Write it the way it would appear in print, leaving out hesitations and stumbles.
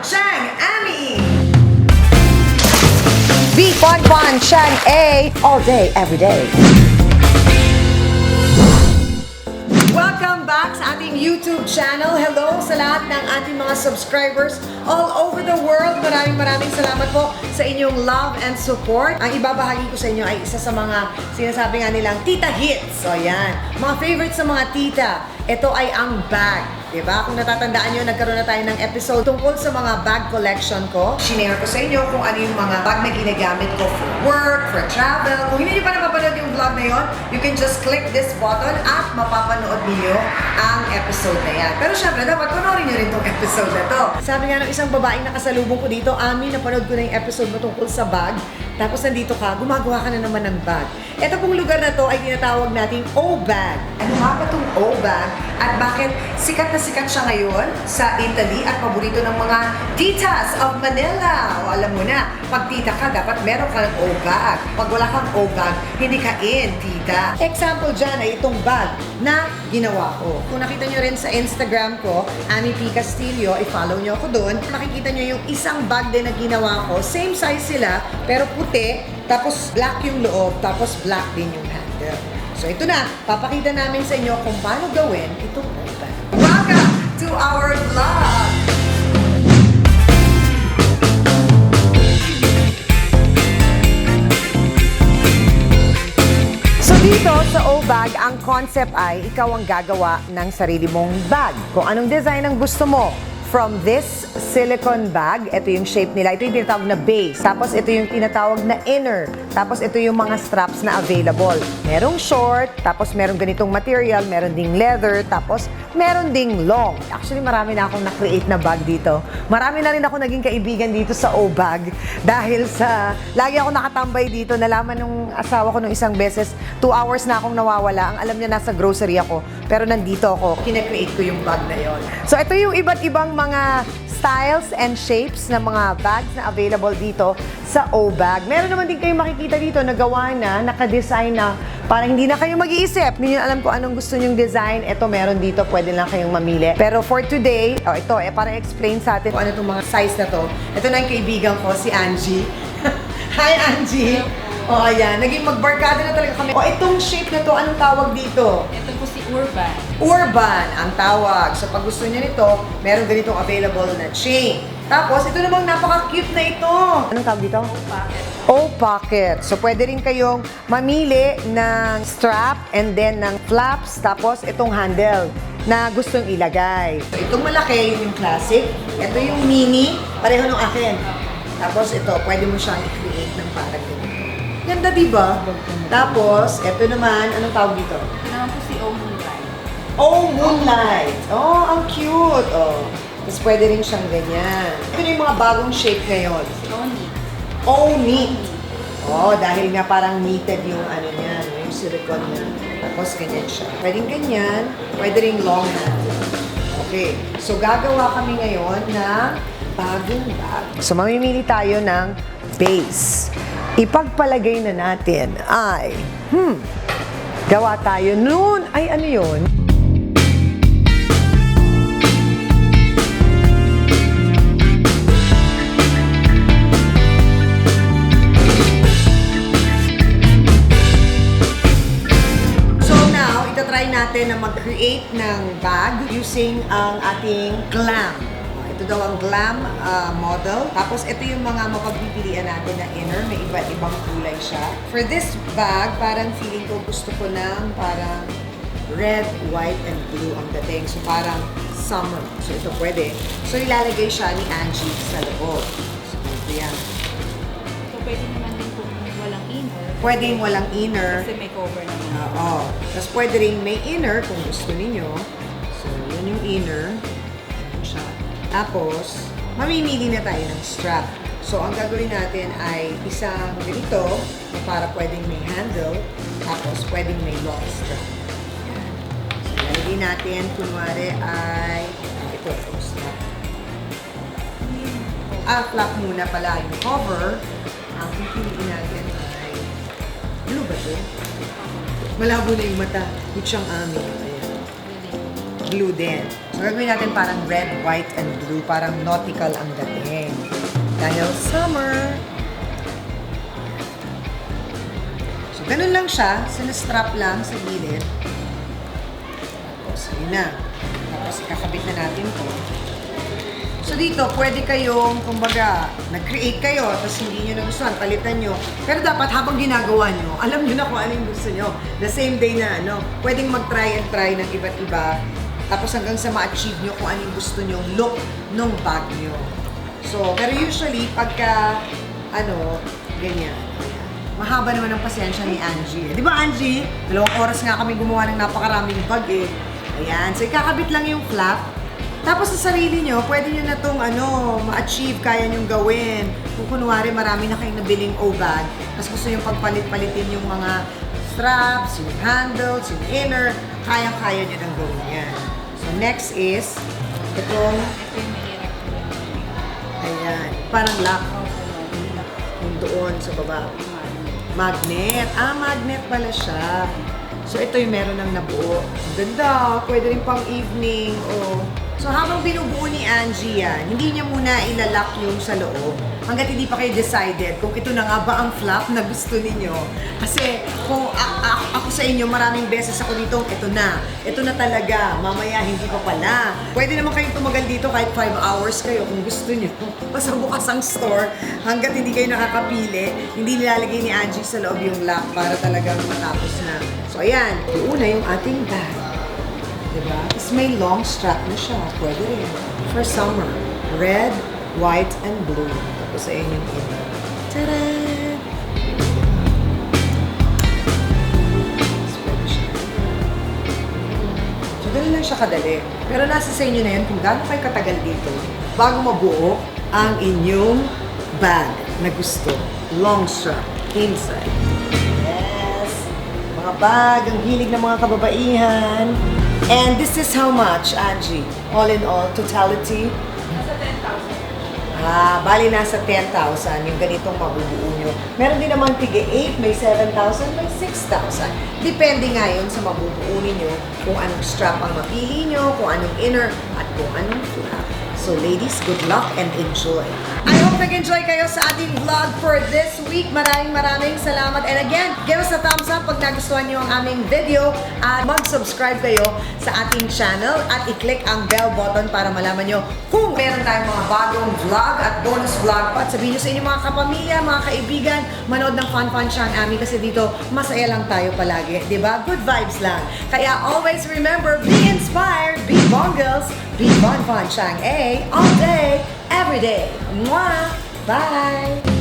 Chang Ami! B. Chang A. All day, every day. Welcome back sa ating YouTube channel. Hello sa lahat ng ating mga subscribers all over the world. Maraming salamat po sa inyong love and support. Ang ibabahagi ko sa inyo ay isa sa mga sinasabi nga nilang tita hits. So yan, mga favorites sa mga tita. Ito ay ang bag. Diba? Kung natatandaan nyo, nagkaroon na tayo ng episode tungkol sa mga bag collection ko. Shinare ko sa inyo kung ano yung mga bag na ginagamit ko for work, for travel. Kung hindi nyo pa napapanood yung vlog na yon, you can just click this button at mapapanood niyo ang episode na yan. Pero syempre, dapat panoorin nyo rin tong episode na to. Sabi nga ng isang babaeng nakasalubong ko dito, Ami, napanood ko na yung episode mo tungkol sa bag. Tapos nandito ka, gumagawa ka na naman ng bag. Ito pong lugar na to ay tinatawag nating O-Bag. Ano nga ba itong O-Bag? At bakit sikat na sikat siya ngayon sa Italy at paborito ng mga titas of Manila? O alam mo na, pag tita ka, dapat meron ka ng O-Bag. Pag wala kang O-Bag, hindi ka in, tita. Example dyan ay itong bag na ginawa ko. Kung nakita nyo rin sa Instagram ko, Annie P. Castillo, i-follow nyo ako doon. Makikita nyo yung isang bag din na ginawa ko. Same size sila, pero puti, tapos black yung loob, tapos black din yung handle. So ito na, papakita namin sa inyo kung paano gawin itong bag. Welcome to our vlog! So dito sa O-Bag, ang concept ay ikaw ang gagawa ng sarili mong bag. Kung anong design ang gusto mo. From this silicone bag, ito yung shape nila. Ito yung tinatawag na base. Tapos ito yung tinatawag na inner. Tapos ito yung mga straps na available. Merong short, tapos merong ganitong material, meron ding leather, tapos meron ding long. Actually, marami na akong na-create na bag dito. Marami na rin ako naging kaibigan dito sa O-Bag. Dahil sa, lagi ako nakatambay dito. Nalaman nung asawa ko nung isang beses, 2 hours na akong nawawala. Ang alam niya, nasa grocery ako. Pero nandito ako. Kina-create ko yung bag na yon. So ito yung iba't ibang mga styles and shapes ng mga bags na available dito sa O-Bag. Meron naman din kayong makikita dito na gawa na, naka-design na parang hindi na kayo mag-iisip. Hindi nyo alam kung anong gusto nyong design. Ito meron dito, pwede lang kayong mamili. Pero for today, ito, para explain sa atin kung ano itong mga size na to. Ito na yung kaibigan ko, si Angie. Hi, Angie! O, ayan. Naging magbarkada na talaga kami. O, itong shape na to, anong tawag dito? Ito po si Urban. Urban ang tawag. So, pag gusto niyo nito, meron ganitong available na chain. Tapos, ito namang napaka-cute na ito. Anong tawag dito? Pocket. O-Pocket. So, pwede rin kayong mamili ng strap and then ng flaps. Tapos, itong handle na gustong ilagay. So, itong malaki, yun yung classic. Ito yung mini, pareho ng akin. Tapos, ito, pwede mo siyang i-create ng parang ganito. Ganda, diba? Tapos, ito naman, anong tawag dito? Ito naman po si O Moonlight. Oh, Moonlight! Oh, ang cute! Oh. Tapos pwede rin siyang ganyan. Ito na yung mga bagong shape ngayon. Oni. Oh, neat! Oh, dahil nga parang knitted yung ano niya, yung silicone niya. Tapos ganyan siya. Pwedeng ganyan, pwede rin long handle. Okay, so gagawa kami ngayon ng bagong bag. So mamimili tayo ng base. Ipagpalagay na natin ay, gawa tayo noon. Ay, ano yun? So now, itatry natin na mag-create ng bag using ang ating glam. Ito daw ang glam model. Tapos ito yung mga mapagpipilian natin na inner. May iba't ibang kulay siya. For this bag, parang feeling ko gusto ko ng parang red, white, and blue ang dating. So parang summer. So ito pwede. So ilalagay siya ni Angie sa loob. So ito yan. So pwede naman din kung walang inner. Pwedeng walang inner. Kasi may cover naman. Oo. Tapos pwede rin may inner kung gusto ninyo. So yun yung inner. Ayan siya. Tapos, mamimili na tayo ng strap. So, ang gagawin natin ay isang ganito na para pwedeng may handle, tapos pwedeng may long strap. Yan. So, lalagay natin, kunwari ay, ito strap. Flap muna pala yung cover. Ang pipiliin natin ay, blue ba ito? Malabo na yung mata. Kutsang amin. Ayan. blue din. So, gagawin natin parang red, white, and blue. Parang nautical ang dating. Dahil summer. So, ganun lang siya. Sinastrap lang sa gilid. Tapos, yun na. Tapos, ikakabit na natin to. So dito, pwede kayong, kumbaga, nag-create kayo, tapos hindi nyo nagustuhan, palitan nyo. Pero dapat habang ginagawa nyo, alam nyo na kung ano yung gusto nyo. The same day na, pwedeng mag-try and try ng iba't iba. Tapos hanggang sa ma-achieve nyo kung ano yung gusto nyo look ng bag nyo. So, pero usually, pagka, ganyan. Mahaba naman ang pasensya ni Angie. Di ba, Angie? 2 oras nga kami gumawa ng napakaraming bag eh. Ayan. So, ikakabit lang yung flap. Tapos sa sarili nyo, pwede nyo na itong ma-achieve, kaya nyo gawin. Kung kunwari marami na kayong nabiling O-bag, tapos gusto nyo pagpalit-palitin yung mga straps, yung handles, yung inner, kaya-kaya nyo nang gawin yan. So next is, itong, Ito yung mahirap ko lang. ayan, parang lock. Yung doon sa baba. Magnet. Magnet pala siya. So ito yung meron ng nabuo. Ang ganda, pwede rin pang evening o... So habang binubuo ni Angie yan, hindi niya muna ilalock yung sa loob hanggat hindi pa kayo decided kung ito na nga ba ang flap na gusto ninyo. Kasi kung ako sa inyo, maraming beses ako dito, ito na talaga, mamaya hindi pa pala. Pwede naman kayong tumagal dito kahit 5 hours kayo kung gusto niyo. Basta bukas ang store, hanggat hindi kayo nakakapili, hindi nilalagay ni Angie sa loob yung lock para talagang matapos na. So ayan, una yung ating bag. Diba? Tapos may long strap na siya. Pwede rin. For summer. Red, white, and blue. Tapos ayun yung inner. Tada! Tapos pwede siya. So, ganun lang siya kadali. Pero nasa sa inyo na yun kung gaano kayo katagal dito bago mabuo ang inyong bag na gusto. Long strap. Inside. Yes! Mga bag, ang hilig ng mga kababaihan. And this is how much, Angie? All in all, totality? Nasa 10,000. Bali nasa 10,000 yung ganitong mabubuo nyo. Meron din naman tig-8, may 7,000, may 6,000. Depende nga yun sa mabubuo ninyo kung anong strap ang mapili nyo, kung anong inner, at kung anong flap. So ladies, good luck and enjoy. I hope nag-enjoy kayo sa ating vlog for this week. Maraming salamat. And again, give us a thumbs up pag nagustuhan nyo ang aming video at mag-subscribe kayo sa ating channel at i-click ang bell button para malaman nyo kung meron tayong mga bagong vlog at bonus vlog pa. At sabihin nyo sa inyong mga kapamilya, mga kaibigan, manood ng Fun Siya ang amin kasi dito masaya lang tayo palagi. Diba? Good vibes lang. Kaya always remember, be inspired, be bongles, be Fun Siya all day, every day. Mwah! Bye!